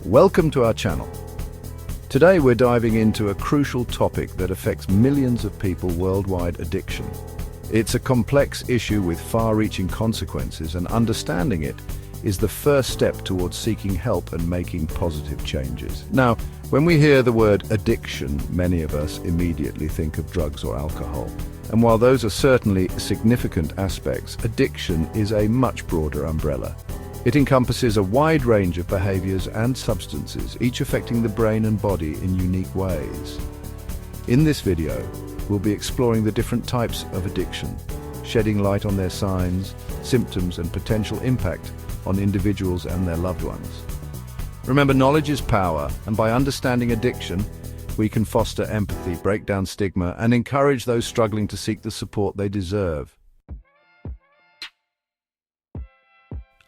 Welcome to our channel. Today we're diving into a crucial topic that affects millions of people worldwide: addiction. It's a complex issue with far-reaching consequences, and understanding it is the first step towards seeking help and making positive changes. Now, when we hear the word addiction, many of us immediately think of drugs or alcohol. And while those are certainly significant aspects, addiction is a much broader umbrella. It encompasses a wide range of behaviors and substances, each affecting the brain and body in unique ways. In this video, we'll be exploring the different types of addiction, shedding light on their signs, symptoms, and potential impact on individuals and their loved ones. Remember, knowledge is power, and by understanding addiction, we can foster empathy, break down stigma, and encourage those struggling to seek the support they deserve.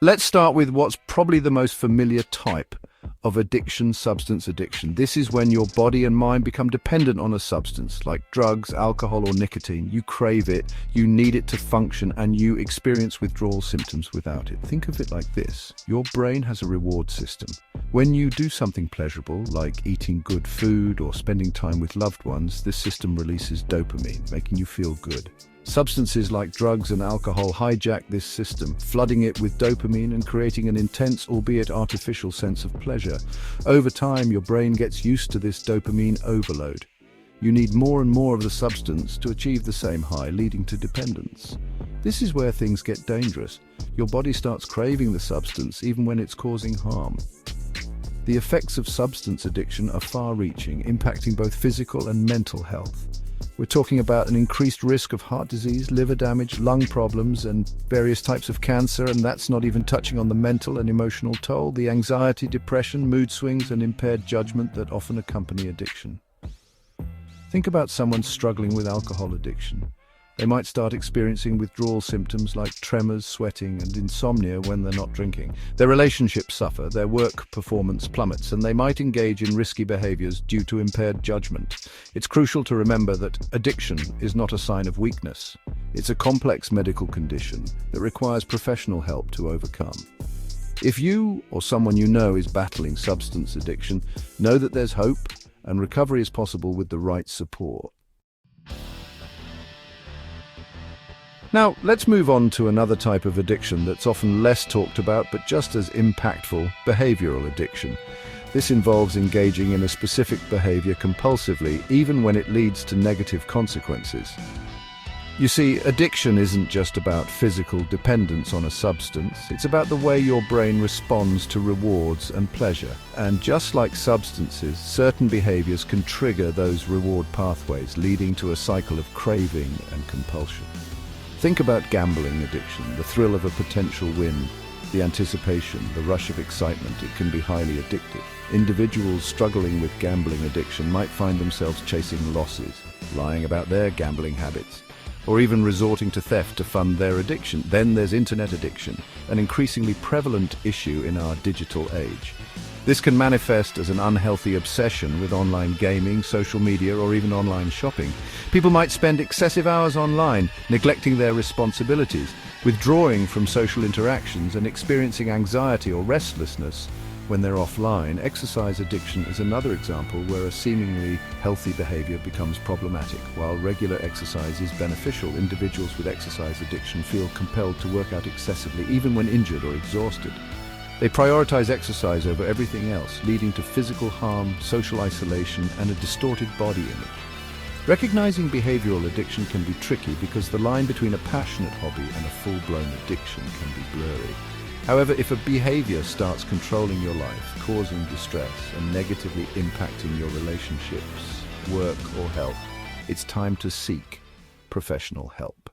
Let's start with what's probably the most familiar type of addiction: substance addiction. This is when your body and mind become dependent on a substance, like drugs, alcohol, or nicotine. You crave it, you need it to function, and you experience withdrawal symptoms without it. Think of it like this. Your brain has a reward system. When you do something pleasurable, like eating good food or spending time with loved ones, this system releases dopamine, making you feel good. Substances like drugs and alcohol hijack this system, flooding it with dopamine and creating an intense, albeit artificial, sense of pleasure. Over time, your brain gets used to this dopamine overload. You need more and more of the substance to achieve the same high, leading to dependence. This is where things get dangerous. Your body starts craving the substance even when it's causing harm. The effects of substance addiction are far-reaching, impacting both physical and mental health. We're talking about an increased risk of heart disease, liver damage, lung problems, and various types of cancer, and that's not even touching on the mental and emotional toll, the anxiety, depression, mood swings, and impaired judgment that often accompany addiction. Think about someone struggling with alcohol addiction. They might start experiencing withdrawal symptoms like tremors, sweating, and insomnia when they're not drinking. Their relationships suffer, their work performance plummets, and they might engage in risky behaviors due to impaired judgment. It's crucial to remember that addiction is not a sign of weakness. It's a complex medical condition that requires professional help to overcome. If you or someone you know is battling substance addiction, know that there's hope and recovery is possible with the right support. Now, let's move on to another type of addiction that's often less talked about but just as impactful: behavioral addiction. This involves engaging in a specific behavior compulsively, even when it leads to negative consequences. You see, addiction isn't just about physical dependence on a substance, it's about the way your brain responds to rewards and pleasure. And just like substances, certain behaviors can trigger those reward pathways, leading to a cycle of craving and compulsion. Think about gambling addiction: the thrill of a potential win, the anticipation, the rush of excitement. It can be highly addictive. Individuals struggling with gambling addiction might find themselves chasing losses, lying about their gambling habits, or even resorting to theft to fund their addiction. Then there's internet addiction, an increasingly prevalent issue in our digital age. This can manifest as an unhealthy obsession with online gaming, social media, or even online shopping. People might spend excessive hours online, neglecting their responsibilities, withdrawing from social interactions, and experiencing anxiety or restlessness when they're offline. Exercise addiction is another example where a seemingly healthy behavior becomes problematic. While regular exercise is beneficial, individuals with exercise addiction feel compelled to work out excessively, even when injured or exhausted. They prioritize exercise over everything else, leading to physical harm, social isolation, and a distorted body image. Recognizing behavioral addiction can be tricky because the line between a passionate hobby and a full-blown addiction can be blurry. However, if a behavior starts controlling your life, causing distress, and negatively impacting your relationships, work, or health, it's time to seek professional help.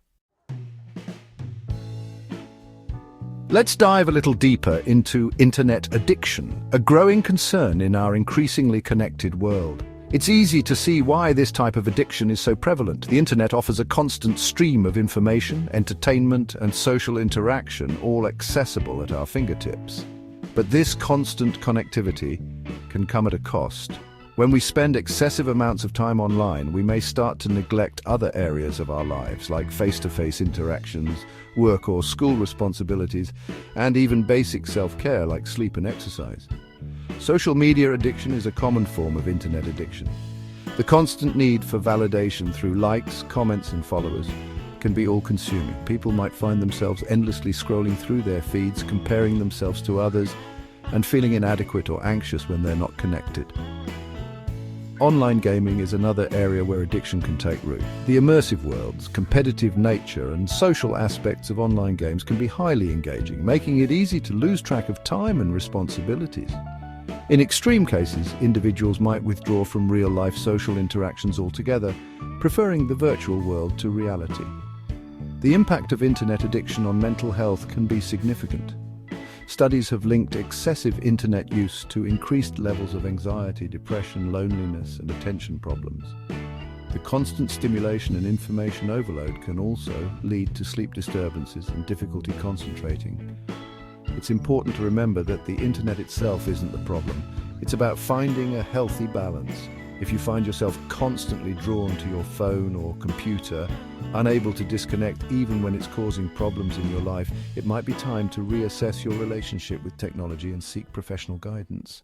Let's dive a little deeper into internet addiction, a growing concern in our increasingly connected world. It's easy to see why this type of addiction is so prevalent. The internet offers a constant stream of information, entertainment, and social interaction, all accessible at our fingertips. But this constant connectivity can come at a cost. When we spend excessive amounts of time online, we may start to neglect other areas of our lives, like face-to-face interactions, work or school responsibilities, and even basic self-care like sleep and exercise. Social media addiction is a common form of internet addiction. The constant need for validation through likes, comments, and followers can be all-consuming. People might find themselves endlessly scrolling through their feeds, comparing themselves to others, and feeling inadequate or anxious when they're not connected. Online gaming is another area where addiction can take root. The immersive worlds, competitive nature, and social aspects of online games can be highly engaging, making it easy to lose track of time and responsibilities. In extreme cases, individuals might withdraw from real-life social interactions altogether, preferring the virtual world to reality. The impact of internet addiction on mental health can be significant. Studies have linked excessive internet use to increased levels of anxiety, depression, loneliness, and attention problems. The constant stimulation and information overload can also lead to sleep disturbances and difficulty concentrating. It's important to remember that the internet itself isn't the problem. It's about finding a healthy balance. If you find yourself constantly drawn to your phone or computer, unable to disconnect even when it's causing problems in your life, it might be time to reassess your relationship with technology and seek professional guidance.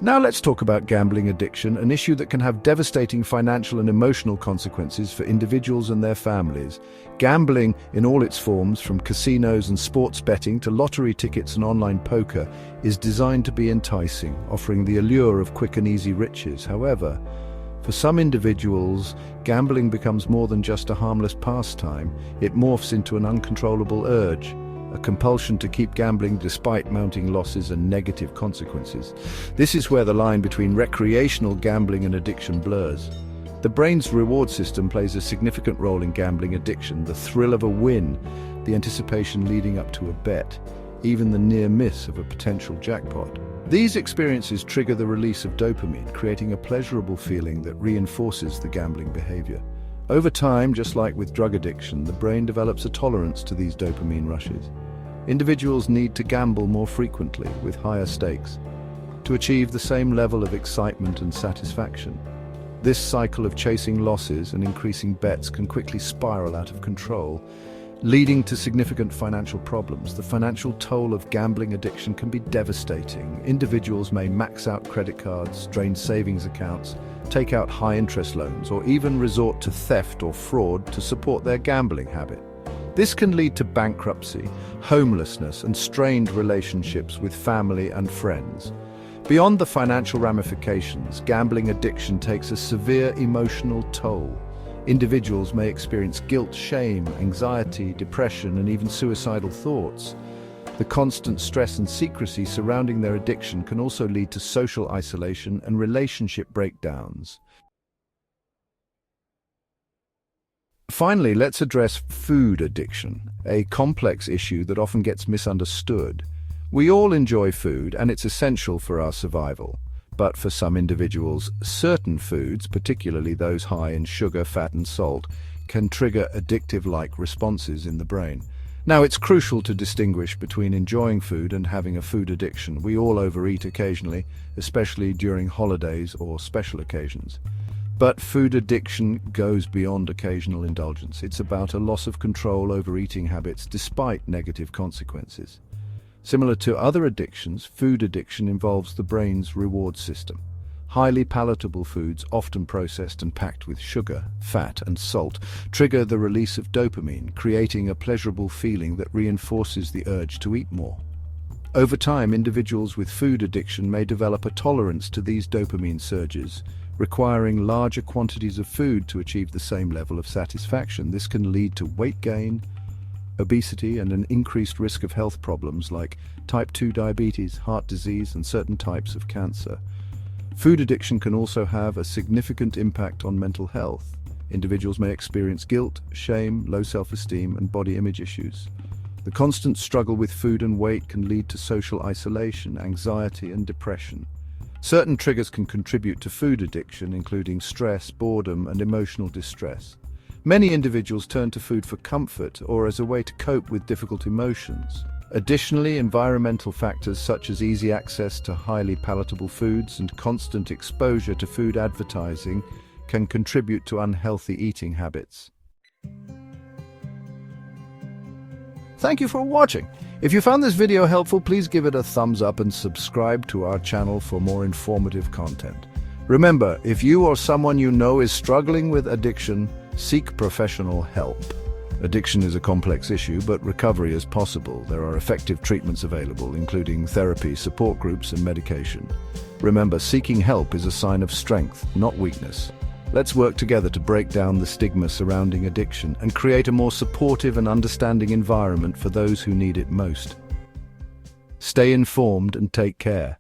Now let's talk about gambling addiction, an issue that can have devastating financial and emotional consequences for individuals and their families. Gambling in all its forms, from casinos and sports betting to lottery tickets and online poker, is designed to be enticing, offering the allure of quick and easy riches. However, for some individuals, gambling becomes more than just a harmless pastime. It morphs into an uncontrollable urge, a compulsion to keep gambling despite mounting losses and negative consequences. This is where the line between recreational gambling and addiction blurs. The brain's reward system plays a significant role in gambling addiction. The thrill of a win, the anticipation leading up to a bet, even the near miss of a potential jackpot. These experiences trigger the release of dopamine, creating a pleasurable feeling that reinforces the gambling behavior. Over time, just like with drug addiction, the brain develops a tolerance to these dopamine rushes. Individuals need to gamble more frequently, with higher stakes, to achieve the same level of excitement and satisfaction. This cycle of chasing losses and increasing bets can quickly spiral out of control, leading to significant financial problems. The financial toll of gambling addiction can be devastating. Individuals may max out credit cards, drain savings accounts, take out high-interest loans, or even resort to theft or fraud to support their gambling habit. This can lead to bankruptcy, homelessness, and strained relationships with family and friends. Beyond the financial ramifications, gambling addiction takes a severe emotional toll. Individuals may experience guilt, shame, anxiety, depression, and even suicidal thoughts. The constant stress and secrecy surrounding their addiction can also lead to social isolation and relationship breakdowns. Finally, let's address food addiction, a complex issue that often gets misunderstood. We all enjoy food, and it's essential for our survival. But for some individuals, certain foods, particularly those high in sugar, fat, and salt, can trigger addictive-like responses in the brain. Now, it's crucial to distinguish between enjoying food and having a food addiction. We all overeat occasionally, especially during holidays or special occasions. But food addiction goes beyond occasional indulgence. It's about a loss of control over eating habits despite negative consequences. Similar to other addictions, food addiction involves the brain's reward system. Highly palatable foods, often processed and packed with sugar, fat, and salt, trigger the release of dopamine, creating a pleasurable feeling that reinforces the urge to eat more. Over time, individuals with food addiction may develop a tolerance to these dopamine surges, requiring larger quantities of food to achieve the same level of satisfaction. This can lead to weight gain, obesity, and an increased risk of health problems like type 2 diabetes, heart disease, and certain types of cancer. Food addiction can also have a significant impact on mental health. Individuals may experience guilt, shame, low self-esteem, and body image issues. The constant struggle with food and weight can lead to social isolation, anxiety, and depression. Certain triggers can contribute to food addiction, including stress, boredom, and emotional distress. Many individuals turn to food for comfort or as a way to cope with difficult emotions. Additionally, environmental factors such as easy access to highly palatable foods and constant exposure to food advertising can contribute to unhealthy eating habits. Thank you for watching. If you found this video helpful, please give it a thumbs up and subscribe to our channel for more informative content. Remember, if you or someone you know is struggling with addiction, seek professional help. Addiction is a complex issue, but recovery is possible. There are effective treatments available, including therapy, support groups, and medication. Remember, seeking help is a sign of strength, not weakness. Let's work together to break down the stigma surrounding addiction and create a more supportive and understanding environment for those who need it most. Stay informed and take care.